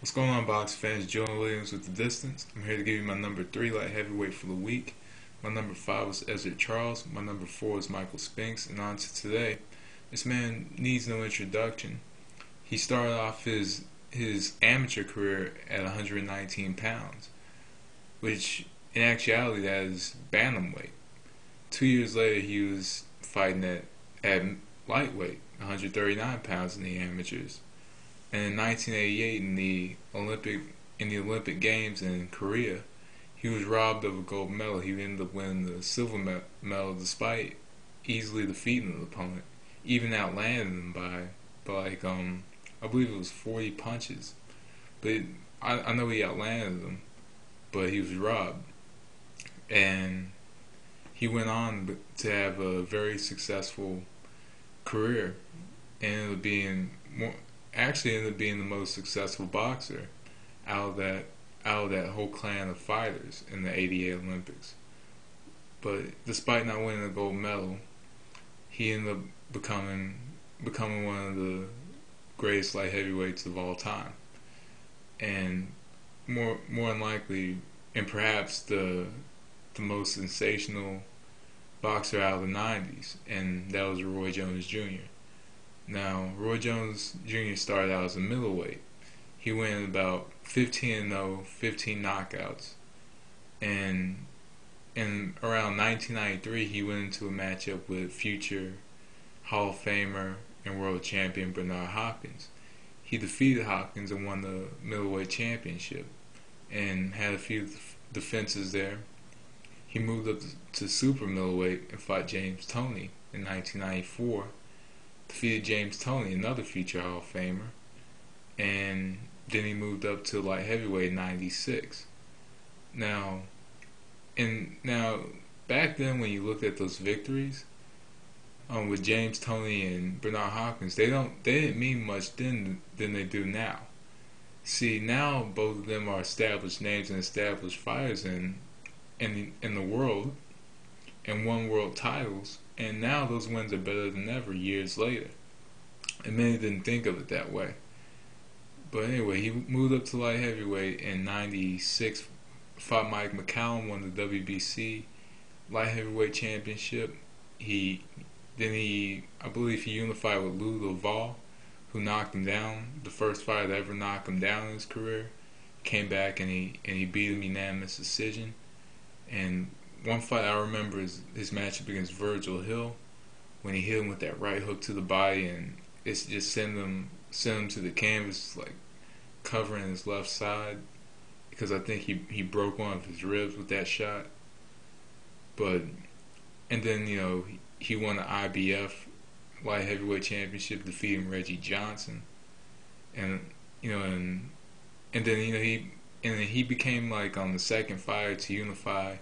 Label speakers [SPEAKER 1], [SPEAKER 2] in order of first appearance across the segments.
[SPEAKER 1] What's going on, box fans? Julian Williams with The Distance. I'm here to give you my number 3 light heavyweight for the week. My number 5 was Ezzard Charles. My number 4 is Michael Spinks. And on to today. This man needs no introduction. He started off his amateur career at 119 pounds, which in actuality that is bantamweight. 2 years later, he was fighting at lightweight, 139 pounds in the amateurs. And in 1988, in the Olympic Games in Korea, he was robbed of a gold medal. He ended up winning the silver medal despite easily defeating the opponent, even outlanding him by I believe it was 40 punches. But I know he outlanded him, but he was robbed, and he went on to have a very successful career, and ended up being the most successful boxer out of that whole clan of fighters in the '88 Olympics. But despite not winning a gold medal, he ended up becoming one of the greatest light heavyweights of all time, and more than likely, and perhaps the most sensational boxer out of the '90s, and that was Roy Jones Jr. Now, Roy Jones Jr. started out as a middleweight. He went about 15-0, 15 knockouts, and in around 1993, he went into a matchup with future Hall of Famer and world champion Bernard Hopkins. He defeated Hopkins and won the middleweight championship, and had a few defenses there. He moved up to super middleweight and fought James Toney in 1994. Defeated James Toney, another future Hall of Famer, and then he moved up to light heavyweight in '96. Now, back then when you looked at those victories, with James Toney and Bernard Hopkins, they didn't mean much then than they do now. See, now both of them are established names and established fighters in the world, and won world titles, and now those wins are better than ever years later. And many didn't think of it that way. But anyway, he moved up to light heavyweight in '96, fought Mike McCallum, won the WBC light heavyweight championship. I believe he unified with Lou Laval, who knocked him down, the first fighter to ever knock him down in his career. Came back and he beat him unanimous decision. And one fight I remember is his matchup against Virgil Hill, when he hit him with that right hook to the body, and it's just sent him to the canvas, like covering his left side, because I think he broke one of his ribs with that shot. And then he won the IBF light heavyweight championship, defeating Reggie Johnson, and then he became like on the second fighter to unify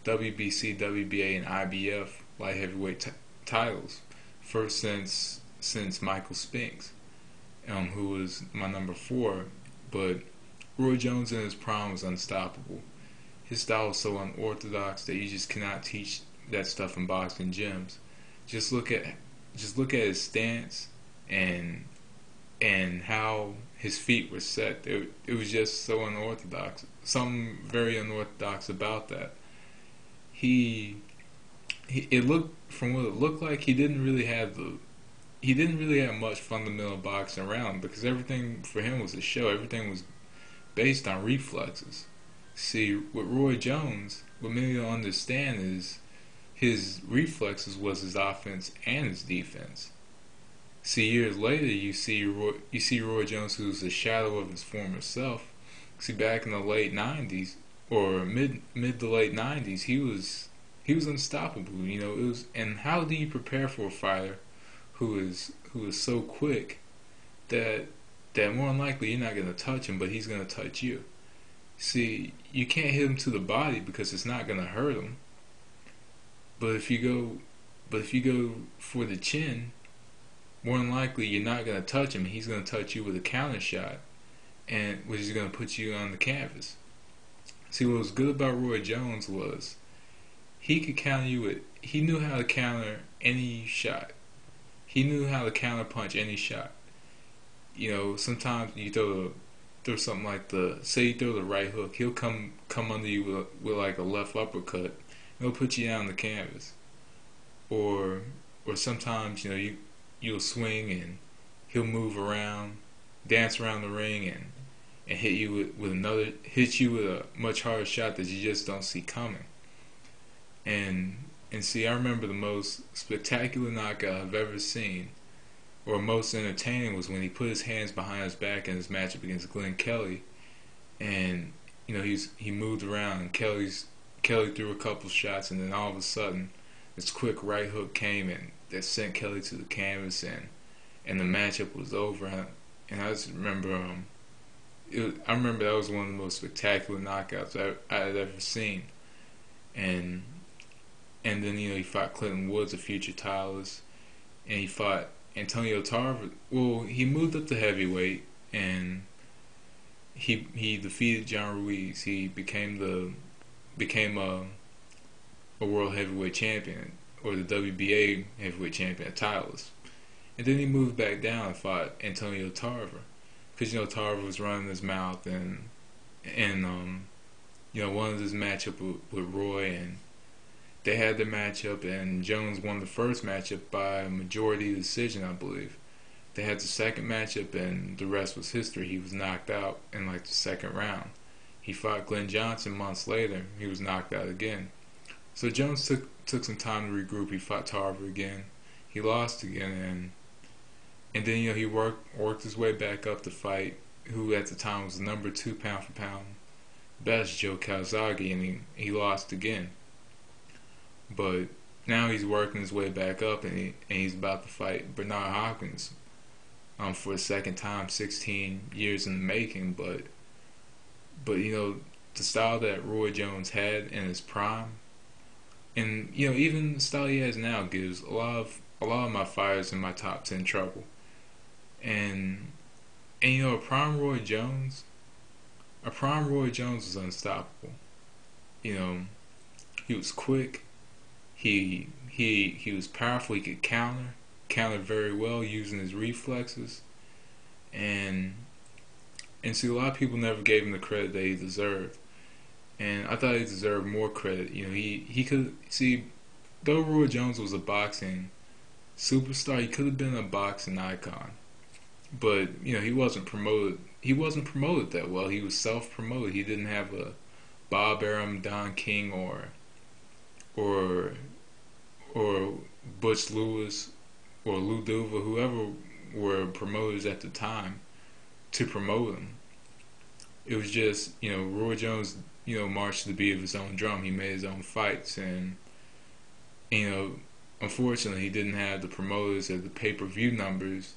[SPEAKER 1] WBC, WBA, and IBF light heavyweight titles, first since Michael Spinks, who was my number 4. But Roy Jones in his prime was unstoppable. His style was so unorthodox that you just cannot teach that stuff in boxing gyms. Just look at his stance and how his feet were set. It was just so unorthodox. Something very unorthodox about that. It looked, from what it looked like, he didn't really have much fundamental boxing around, because everything for him was a show. Everything was based on reflexes. See, with Roy Jones, what many don't understand is his reflexes was his offense and his defense. See, years later, you see Roy Jones, who's a shadow of his former self. See, back in the late '90s, or mid to late '90s, he was unstoppable. And how do you prepare for a fighter who is so quick that more than likely you're not going to touch him, but he's going to touch you? See, you can't hit him to the body because it's not going to hurt him. But if you go for the chin, more than likely you're not going to touch him. He's going to touch you with a counter shot, and which is going to put you on the canvas. See, what was good about Roy Jones was he could counter you with. He knew how to counter any shot. He knew how to counter punch any shot. Sometimes you throw throw something like say you throw the right hook, he'll come under you with like a left uppercut. He'll put you down the canvas. Or sometimes you'll swing and he'll move around, dance around the ring and hit you with a much harder shot that you just don't see coming. And see, I remember the most spectacular knockout I've ever seen, or most entertaining, was when he put his hands behind his back in his matchup against Glenn Kelly, and he moved around and Kelly threw a couple shots, and then all of a sudden this quick right hook came and that sent Kelly to the canvas, and the matchup was over. And I just remember I remember that was one of the most spectacular knockouts I had ever seen. And then he fought Clinton Woods, a future titleist, and he fought Antonio Tarver. Well, he moved up to heavyweight and he defeated John Ruiz. He became a world heavyweight champion, or the WBA heavyweight champion, a titleist. And then he moved back down and fought Antonio Tarver, because Tarver was running his mouth and wanted his matchup with Roy, and they had the matchup, and Jones won the first matchup by a majority decision, I believe. They had the second matchup, and the rest was history. He was knocked out in like the second round. He fought Glenn Johnson months later. He was knocked out again. So Jones took some time to regroup. He fought Tarver again. He lost again, and then he worked his way back up to fight who at the time was the number 2 pound for pound best, Joe Calzaghe, and he lost again. But now he's working his way back up, and he's about to fight Bernard Hopkins for the second time, 16 years in the making. But the style that Roy Jones had in his prime, and even the style he has now, gives a lot of my fighters in my top 10 trouble. And a prime Roy Jones was unstoppable. He was quick. He was powerful. He could counter very well using his reflexes, and see, a lot of people never gave him the credit that he deserved, and I thought he deserved more credit. He could see, though Roy Jones was a boxing superstar, he could have been a boxing icon, but he wasn't promoted. He wasn't promoted that well. He was self-promoted. He didn't have a Bob Arum, Don King, or Butch Lewis or Lou Duva, whoever were promoters at the time, to promote him. It was just, Roy Jones, marched to the beat of his own drum. He made his own fights, and unfortunately, he didn't have the promoters or the pay-per-view numbers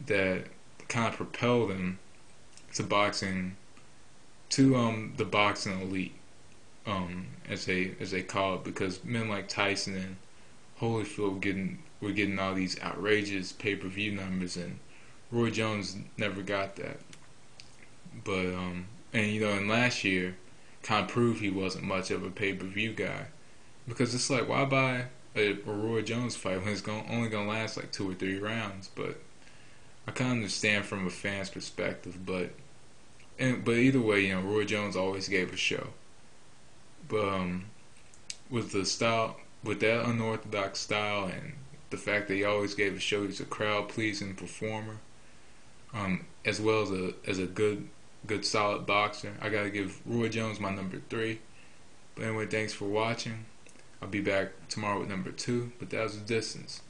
[SPEAKER 1] that kind of propelled him to boxing, to the boxing elite, as they call it, because men like Tyson and Holyfield were getting all these outrageous pay-per-view numbers, and Roy Jones never got that. But and last year kind of proved he wasn't much of a pay-per-view guy, because it's like, why buy a Roy Jones fight when it's only gonna last like 2 or 3 rounds? But I kind of understand from a fan's perspective, but either way, Roy Jones always gave a show. But with that unorthodox style, and the fact that he always gave a show, he's a crowd-pleasing performer, as well as a good solid boxer. I gotta give Roy Jones my number 3. But anyway, thanks for watching. I'll be back tomorrow with number 2, but that was the distance.